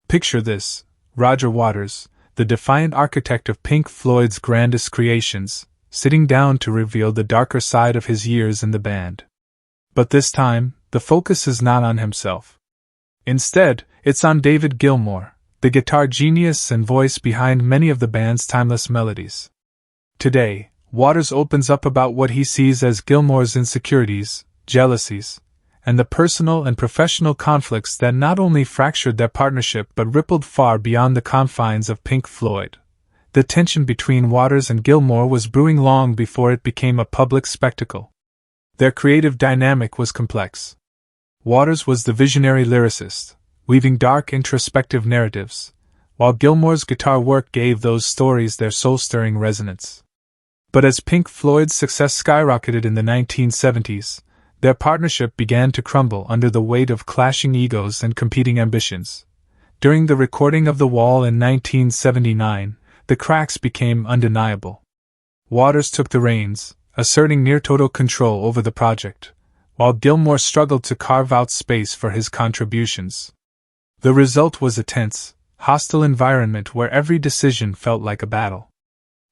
Picture this: Roger Waters, the defiant architect of Pink Floyd's grandest creations, sitting down to reveal the darker side of his years in the band. But this time, the focus is not on himself. Instead, it's on David Gilmour, the guitar genius and voice behind many of the band's timeless melodies. Today, Waters opens up about what he sees as Gilmour's insecurities, jealousies, and the personal and professional conflicts that not only fractured their partnership but rippled far beyond the confines of Pink Floyd. The tension between Waters and Gilmour was brewing long before it became a public spectacle. Their creative dynamic was complex. Waters was the visionary lyricist, weaving dark introspective narratives, while Gilmour's guitar work gave those stories their soul-stirring resonance. But as Pink Floyd's success skyrocketed in the 1970s, their partnership began to crumble under the weight of clashing egos and competing ambitions. During the recording of The Wall in 1979, the cracks became undeniable. Waters took the reins, asserting near-total control over the project, while Gilmour struggled to carve out space for his contributions. The result was a tense, hostile environment where every decision felt like a battle.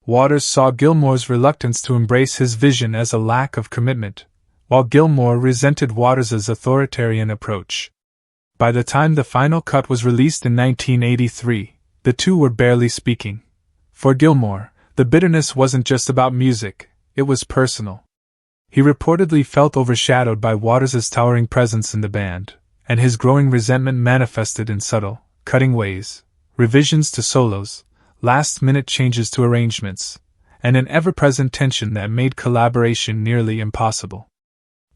Waters saw Gilmour's reluctance to embrace his vision as a lack of commitment, while Gilmour resented Waters' authoritarian approach. By the time the final cut was released in 1983, the two were barely speaking. For Gilmour, the bitterness wasn't just about music, it was personal. He reportedly felt overshadowed by Waters' towering presence in the band, and his growing resentment manifested in subtle, cutting ways, revisions to solos, last-minute changes to arrangements, and an ever-present tension that made collaboration nearly impossible.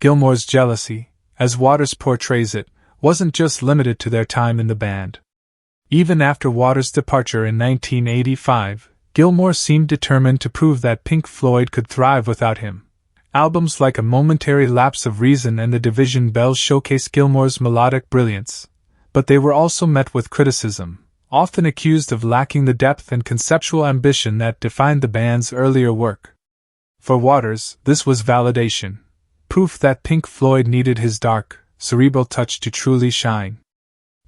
Gilmour's jealousy, as Waters portrays it, wasn't just limited to their time in the band. Even after Waters' departure in 1985, Gilmour seemed determined to prove that Pink Floyd could thrive without him. Albums like A Momentary Lapse of Reason and The Division Bell showcased Gilmour's melodic brilliance, but they were also met with criticism, often accused of lacking the depth and conceptual ambition that defined the band's earlier work. For Waters, this was validation, proof that Pink Floyd needed his dark, cerebral touch to truly shine.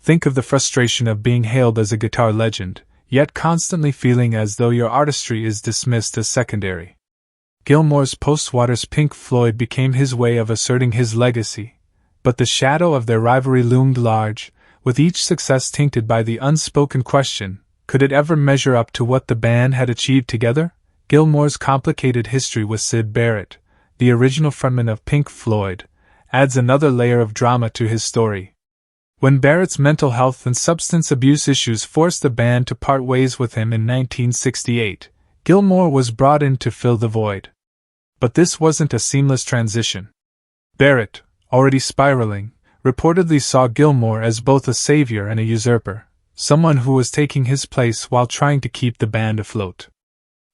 Think of the frustration of being hailed as a guitar legend, yet constantly feeling as though your artistry is dismissed as secondary. Gilmour's post-Waters Pink Floyd became his way of asserting his legacy, but the shadow of their rivalry loomed large, with each success tainted by the unspoken question, could it ever measure up to what the band had achieved together? Gilmour's complicated history with Syd Barrett, the original frontman of Pink Floyd, adds another layer of drama to his story. When Barrett's mental health and substance abuse issues forced the band to part ways with him in 1968, Gilmour was brought in to fill the void. But this wasn't a seamless transition. Barrett, already spiraling, reportedly saw Gilmour as both a savior and a usurper, someone who was taking his place while trying to keep the band afloat.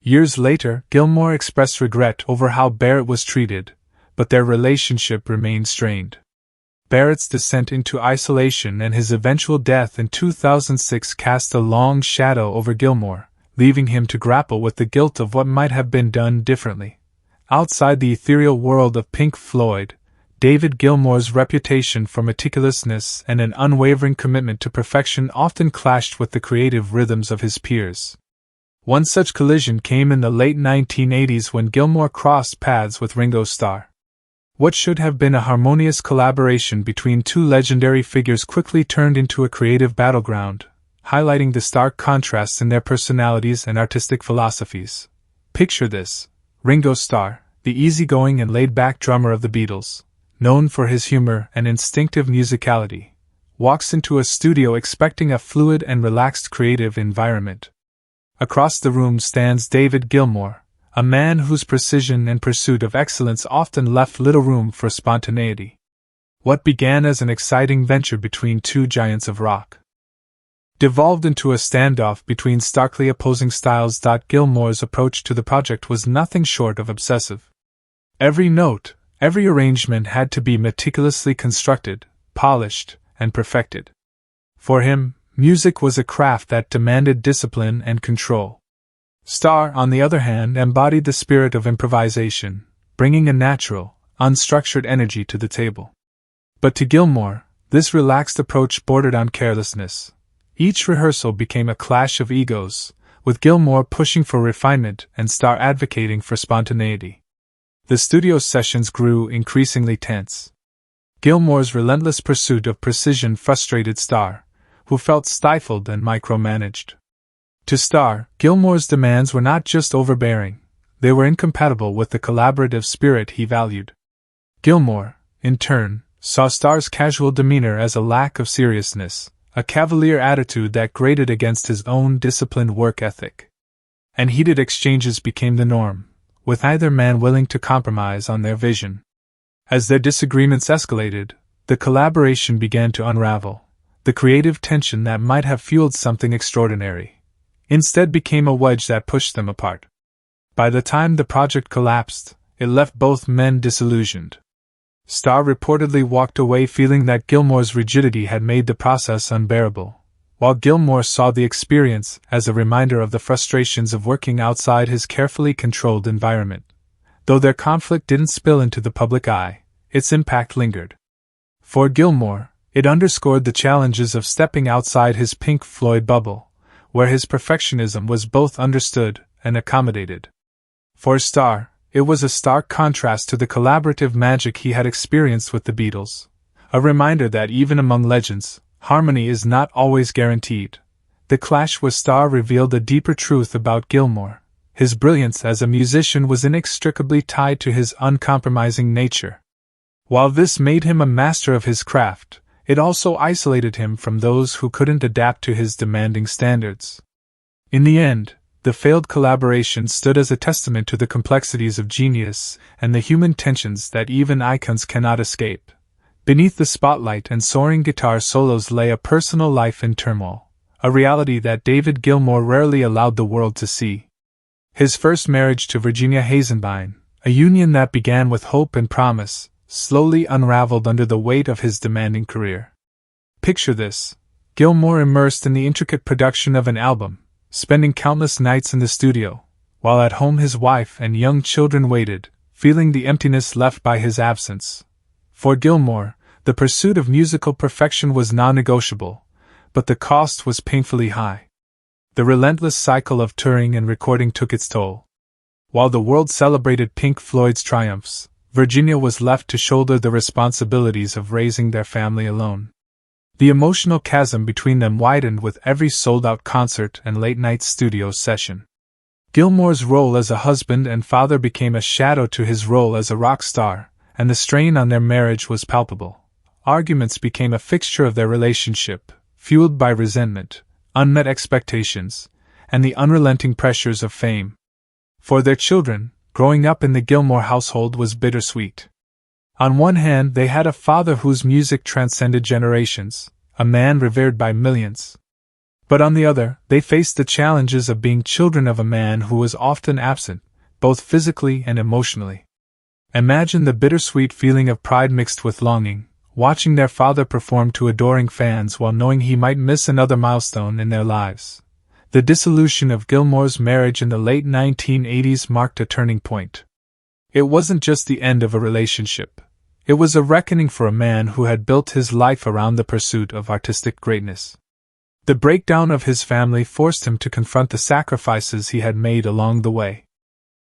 Years later, Gilmour expressed regret over how Barrett was treated, but their relationship remained strained. Barrett's descent into isolation and his eventual death in 2006 cast a long shadow over Gilmour, leaving him to grapple with the guilt of what might have been done differently. Outside the ethereal world of Pink Floyd, David Gilmour's reputation for meticulousness and an unwavering commitment to perfection often clashed with the creative rhythms of his peers. One such collision came in the late 1980s when Gilmour crossed paths with Ringo Starr. What should have been a harmonious collaboration between two legendary figures quickly turned into a creative battleground, highlighting the stark contrasts in their personalities and artistic philosophies. Picture this: Ringo Starr, the easygoing and laid-back drummer of the Beatles, known for his humor and instinctive musicality, walks into a studio expecting a fluid and relaxed creative environment. Across the room stands David Gilmour, a man whose precision and pursuit of excellence often left little room for spontaneity. What began as an exciting venture between two giants of rock devolved into a standoff between starkly opposing styles. Gilmour's approach to the project was nothing short of obsessive. Every note, every arrangement had to be meticulously constructed, polished, and perfected. For him, music was a craft that demanded discipline and control. Starr, on the other hand, embodied the spirit of improvisation, bringing a natural, unstructured energy to the table. But to Gilmour, this relaxed approach bordered on carelessness. Each rehearsal became a clash of egos, with Gilmour pushing for refinement and Starr advocating for spontaneity. The studio sessions grew increasingly tense. Gilmour's relentless pursuit of precision frustrated Starr, who felt stifled and micromanaged. To Starr, Gilmour's demands were not just overbearing, they were incompatible with the collaborative spirit he valued. Gilmour, in turn, saw Starr's casual demeanor as a lack of seriousness, a cavalier attitude that grated against his own disciplined work ethic. And heated exchanges became the norm, with either man willing to compromise on their vision. As their disagreements escalated, the collaboration began to unravel. The creative tension that might have fueled something extraordinary instead became a wedge that pushed them apart. By the time the project collapsed, it left both men disillusioned. Starr reportedly walked away feeling that Gilmour's rigidity had made the process unbearable, while Gilmour saw the experience as a reminder of the frustrations of working outside his carefully controlled environment. Though their conflict didn't spill into the public eye, its impact lingered. For Gilmour, it underscored the challenges of stepping outside his Pink Floyd bubble, where his perfectionism was both understood and accommodated. For Starr, it was a stark contrast to the collaborative magic he had experienced with the Beatles, a reminder that even among legends, harmony is not always guaranteed. The clash with Starr revealed a deeper truth about Gilmour. His brilliance as a musician was inextricably tied to his uncompromising nature. While this made him a master of his craft, it also isolated him from those who couldn't adapt to his demanding standards. In the end, the failed collaboration stood as a testament to the complexities of genius and the human tensions that even icons cannot escape. Beneath the spotlight and soaring guitar solos lay a personal life in turmoil, a reality that David Gilmour rarely allowed the world to see. His first marriage to Virginia Hazenbein, a union that began with hope and promise, slowly unraveled under the weight of his demanding career. Picture this: Gilmour immersed in the intricate production of an album, spending countless nights in the studio, while at home his wife and young children waited, feeling the emptiness left by his absence. For Gilmour, the pursuit of musical perfection was non-negotiable, but the cost was painfully high. The relentless cycle of touring and recording took its toll. While the world celebrated Pink Floyd's triumphs, Virginia was left to shoulder the responsibilities of raising their family alone. The emotional chasm between them widened with every sold-out concert and late-night studio session. Gilmour's role as a husband and father became a shadow to his role as a rock star, and the strain on their marriage was palpable. Arguments became a fixture of their relationship, fueled by resentment, unmet expectations, and the unrelenting pressures of fame. For their children, growing up in the Gilmour household was bittersweet. On one hand, they had a father whose music transcended generations, a man revered by millions. But on the other, they faced the challenges of being children of a man who was often absent, both physically and emotionally. Imagine the bittersweet feeling of pride mixed with longing, watching their father perform to adoring fans while knowing he might miss another milestone in their lives. The dissolution of Gilmour's marriage in the late 1980s marked a turning point. It wasn't just the end of a relationship. It was a reckoning for a man who had built his life around the pursuit of artistic greatness. The breakdown of his family forced him to confront the sacrifices he had made along the way.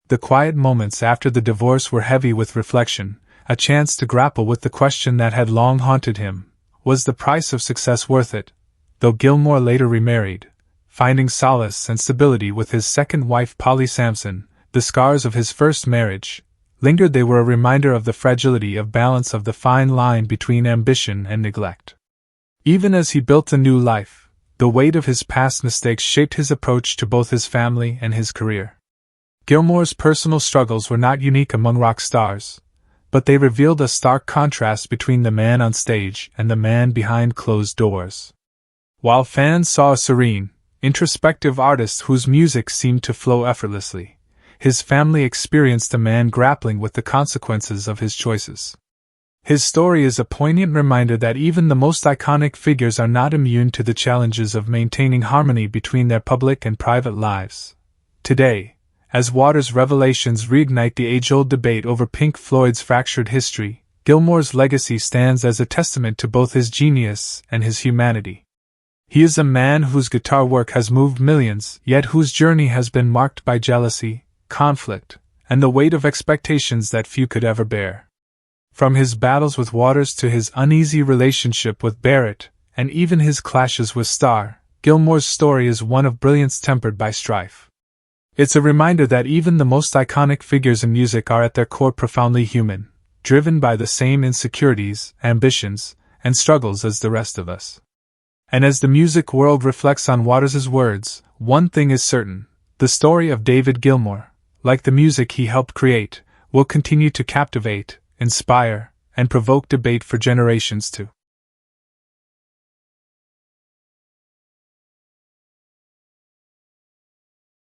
The quiet moments after the divorce were heavy with reflection, a chance to grapple with the question that had long haunted him: was the price of success worth it? Though Gilmour later remarried, finding solace and stability with his second wife Polly Sampson, the scars of his first marriage lingered. They were a reminder of the fragility of balance, of the fine line between ambition and neglect. Even as he built a new life, the weight of his past mistakes shaped his approach to both his family and his career. Gilmour's personal struggles were not unique among rock stars, but they revealed a stark contrast between the man on stage and the man behind closed doors. While fans saw a serene, introspective artist whose music seemed to flow effortlessly, his family experienced a man grappling with the consequences of his choices. His story is a poignant reminder that even the most iconic figures are not immune to the challenges of maintaining harmony between their public and private lives. Today, as Waters' revelations reignite the age-old debate over Pink Floyd's fractured history, Gilmour's legacy stands as a testament to both his genius and his humanity. He is a man whose guitar work has moved millions, yet whose journey has been marked by jealousy, conflict, and the weight of expectations that few could ever bear. From his battles with Waters to his uneasy relationship with Barrett, and even his clashes with Starr, Gilmour's story is one of brilliance tempered by strife. It's a reminder that even the most iconic figures in music are at their core profoundly human, driven by the same insecurities, ambitions, and struggles as the rest of us. And as the music world reflects on Waters' words, one thing is certain: the story of David Gilmour, like the music he helped create, will continue to captivate, inspire, and provoke debate for generations to